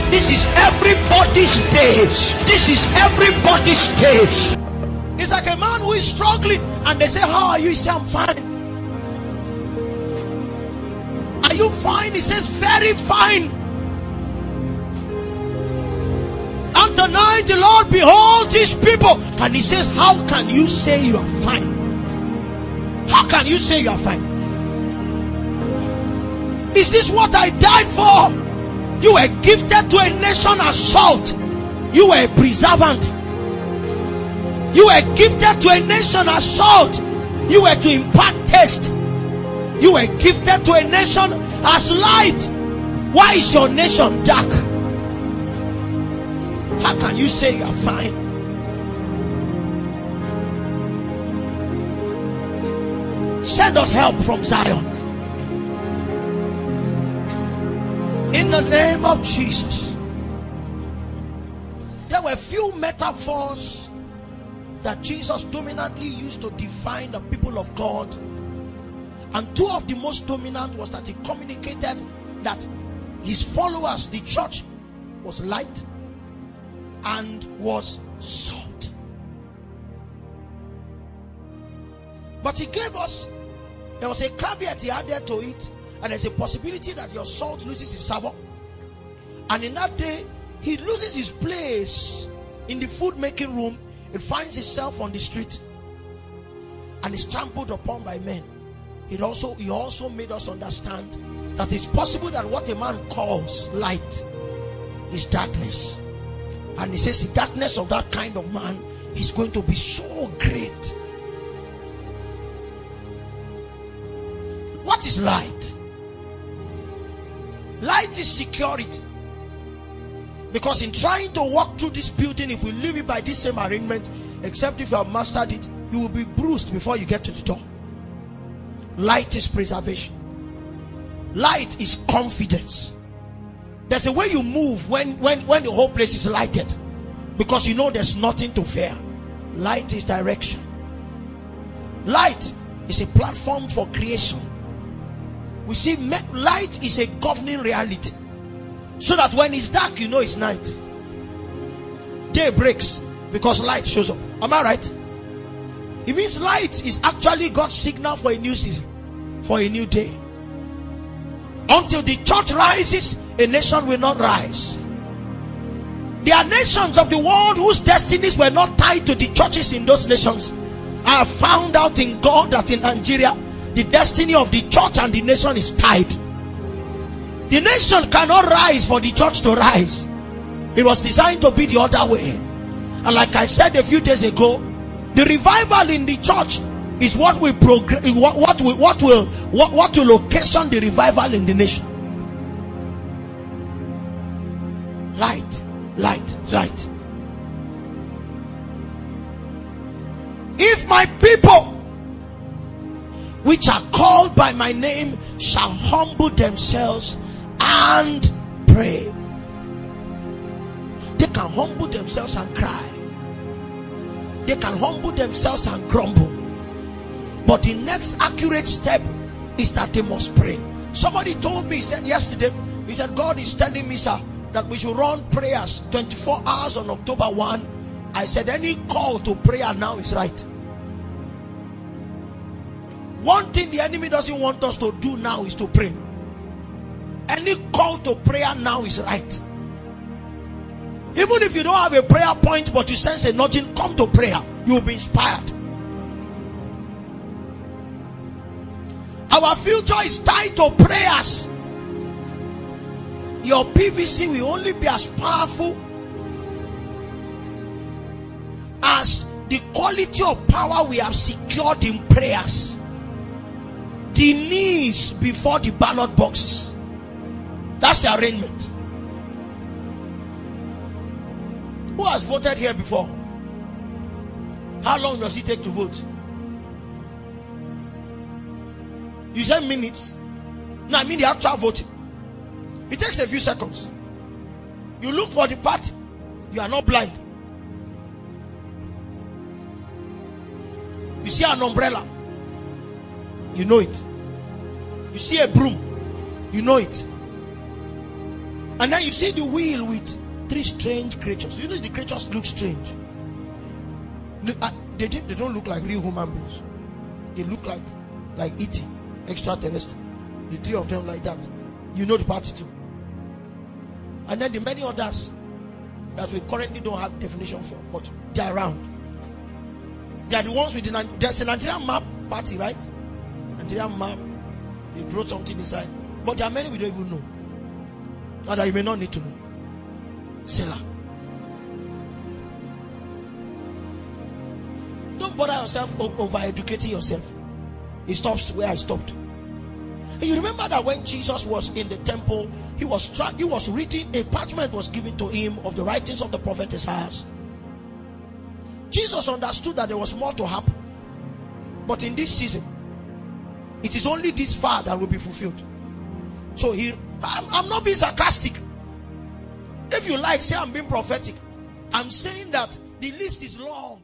This is everybody's day. This is everybody's day. It's like a man who is struggling and they say, how are you? He says, I'm fine. Are you fine? He says, very fine. And the night the Lord beholds his people and he says, how can you say you are fine? How can you say you are fine? Is this what I died for? You were gifted to a nation as salt. You were a preservant. You were gifted to a nation as salt. You were to impart taste. You were gifted to a nation as light. Why is your nation dark? How can you say you are fine? Send us help from Zion. In the name of Jesus. There were few metaphors that Jesus dominantly used to define the people of God. And two of the most dominant was that he communicated that his followers, the church, was light and was salt. But he gave us, there was a caveat he added to it, and there's a possibility that your salt loses its savor. And in that day, he loses his place in the food making room. It finds itself on the street and is trampled upon by men. He also made us understand that it's possible that what a man calls light is darkness. And he says the darkness of that kind of man is going to be so great. What is light? Light is security. Because in trying to walk through this building, if we leave it by this same arrangement, except if you have mastered it, you will be bruised before you get to the door. Light is preservation. Light is confidence. There's a way you move when the whole place is lighted, because you know there's nothing to fear. Light is direction. Light is a platform for creation. We see light is a governing reality, so that when it's dark, you know it's night. Day breaks because light shows up. Am I right? It means light is actually God's signal for a new season, for a new day. Until the church rises, a nation will not rise. There are nations of the world whose destinies were not tied to the churches in those nations. I have found out in God that in Nigeria, the destiny of the church and the nation is tied. The nation cannot rise for the church to rise. It was designed to be the other way. And like I said a few days ago, the revival in the church is what will occasion the revival in the nation. Light, light, light. If my people, which are called by my name, shall humble themselves and pray. They can humble themselves and cry. They can humble themselves and grumble. But the next accurate step is that they must pray. Somebody told me, he said yesterday, he said, God is telling me, sir, that we should run prayers 24 hours on October 1. I said, any call to prayer now is right. One thing the enemy doesn't want us to do now is to pray. Any call to prayer now is right. Even if you don't have a prayer point, but you sense a nudging, come to prayer. You will be inspired. Our future is tied to prayers. Your PVC will only be as powerful as the quality of power we have secured in prayers. The knees before the ballot boxes. That's the arrangement. Who has voted here before? How long does it take to vote? You said minutes. No, I mean the actual voting. It takes a few seconds. You look for the party. You are not blind. You see an umbrella. You know it. You see a broom. You know it. And then you see the wheel with 3 strange creatures. You know the creatures look strange. They don't look like real human beings. They look like E.T., extraterrestrial. The 3 of them like that. You know the party too. And then the many others that we currently don't have definition for, but they are around. They are the ones with there's a Nigerian map party, right? Nigerian map. They wrote something inside. But there are many we don't even know. And that you may not need to know. Selah. Don't bother yourself over educating yourself. It stops where I stopped. And you remember that when Jesus was in the temple, he was reading, a parchment was given to him of the writings of the prophet Isaiah. Jesus understood that there was more to happen. But in this season, it is only this far that will be fulfilled. So I'm not being sarcastic. If you like, say I'm being prophetic. I'm saying that the list is long.